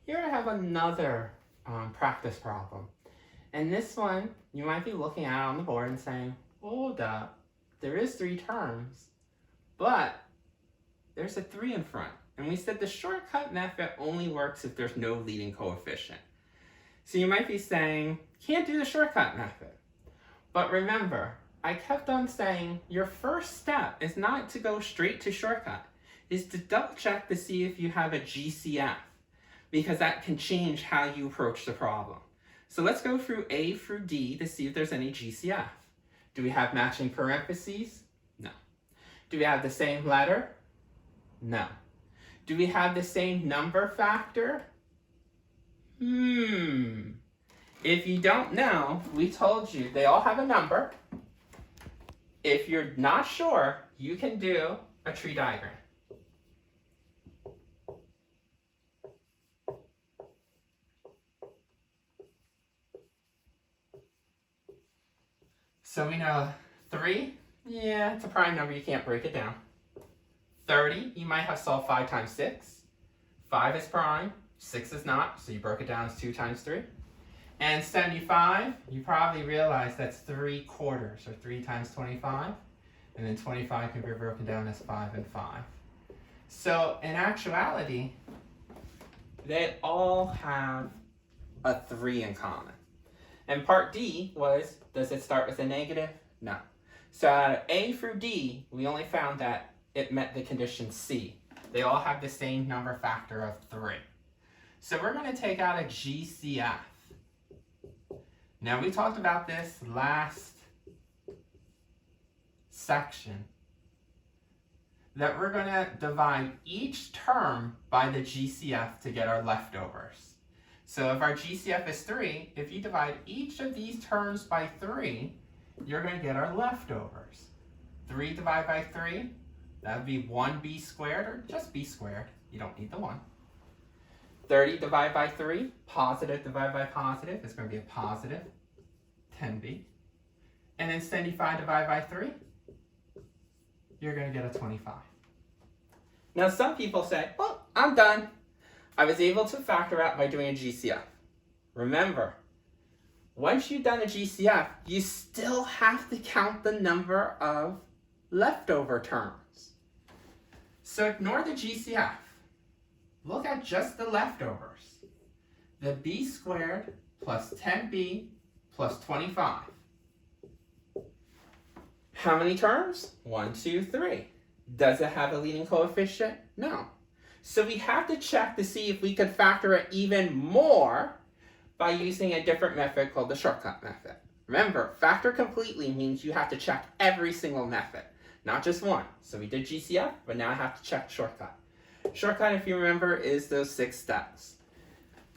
Here I have another practice problem. And this one, you might be looking at on the board and saying, hold up, there is 3 terms, but there's a 3 in front. And we said the shortcut method only works if there's no leading coefficient. So you might be saying, can't do the shortcut method. But remember, I kept on saying your first step is not to go straight to shortcut, is to double check to see if you have a GCF, because that can change how you approach the problem. So let's go through A through D to see if there's any GCF. Do we have matching parentheses? No. Do we have the same letter? No. Do we have the same number factor? If you don't know, we told you they all have a number. If you're not sure, you can do a tree diagram. So we know 3, yeah, it's a prime number, you can't break it down. 30, you might have solved 5 times 6. 5 is prime, 6 is not, so you broke it down as 2 times 3. And 75, you probably realize that's 3 quarters, or 3 times 25. And then 25 can be broken down as 5 and 5. So in actuality, they all have a 3 in common. And part D was, does it start with a negative? No. So out of A through D, we only found that it met the condition C. They all have the same number factor of 3. So we're going to take out a GCF. Now we talked about this last section, that we're going to divide each term by the GCF to get our leftovers. So if our GCF is 3, if you divide each of these terms by 3, you're going to get our leftovers. 3 divided by 3, that would be 1b squared, or just b squared. You don't need the 1. 30 divided by 3, positive divided by positive, is going to be a positive 10b. And then 75 divided by 3, you're going to get a 25. Now some people say, well, I'm done. I was able to factor out by doing a GCF. Remember, once you've done a GCF, you still have to count the number of leftover terms. So ignore the GCF. Look at just the leftovers. The b squared plus 10b plus 25. How many terms? 1, 2, 3. Does it have a leading coefficient? No. So we have to check to see if we could factor it even more by using a different method called the shortcut method. Remember, factor completely means you have to check every single method, not just one. So we did GCF, but now I have to check shortcut. Shortcut, if you remember, is those 6 steps.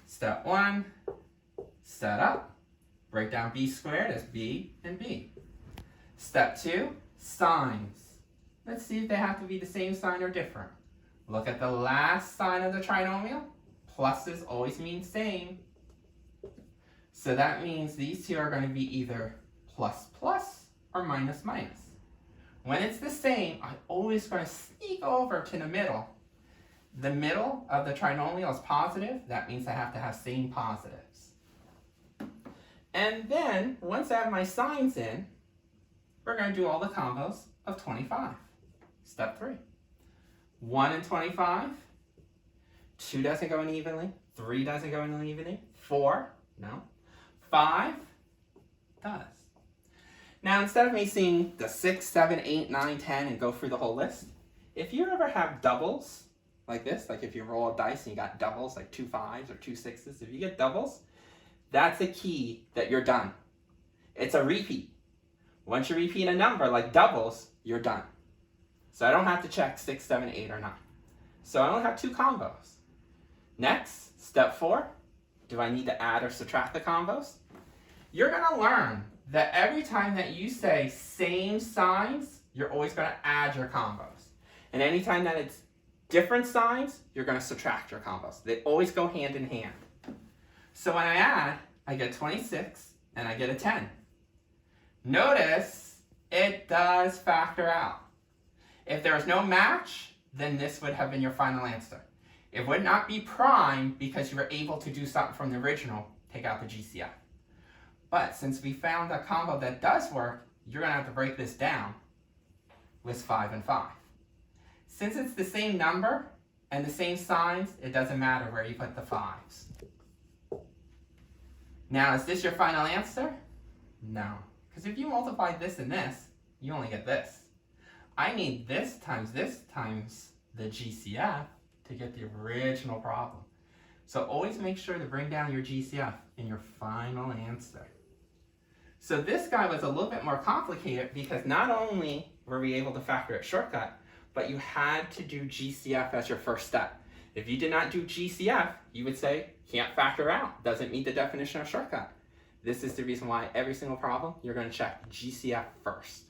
Step 1, set up. Break down b squared as b and b. Step 2, signs. Let's see if they have to be the same sign or different. Look at the last sign of the trinomial. Pluses always mean same. So that means these two are going to be either plus plus or minus minus. When it's the same, I'm always going to sneak over to the middle. The middle of the trinomial is positive. That means I have to have same positives. And then, once I have my signs in, we're going to do all the combos of 25. Step 3. 1 and 25. 2 doesn't go in evenly. 3 doesn't go in evenly. 4, no. 5 does. Now, instead of me seeing the 6, 7, 8, 9, 10 and go through the whole list, if you ever have doubles like this, like if you roll a dice and you got doubles, like 2 5s or 2 6s, if you get doubles, that's a key that you're done. It's a repeat. Once you repeat a number like doubles, you're done. So I don't have to check 6, 7, 8, or 9. So I only have 2 combos. Next, step 4, do I need to add or subtract the combos? You're going to learn that every time that you say same signs, you're always going to add your combos. And anytime that it's different signs, you're going to subtract your combos. They always go hand in hand. So when I add, I get 26 and I get a 10. Notice it does factor out. If there was no match, then this would have been your final answer. It would not be prime because you were able to do something from the original, take out the GCF. But since we found a combo that does work, you're going to have to break this down with 5 and 5. Since it's the same number and the same signs, it doesn't matter where you put the 5s. Now, is this your final answer? No. Because if you multiply this and this, you only get this. I need this times the GCF to get the original problem. So always make sure to bring down your GCF in your final answer. So this guy was a little bit more complicated because not only were we able to factor it shortcut, but you had to do GCF as your first step. If you did not do GCF, you would say, can't factor out, doesn't meet the definition of shortcut. This is the reason why every single problem, you're going to check GCF first.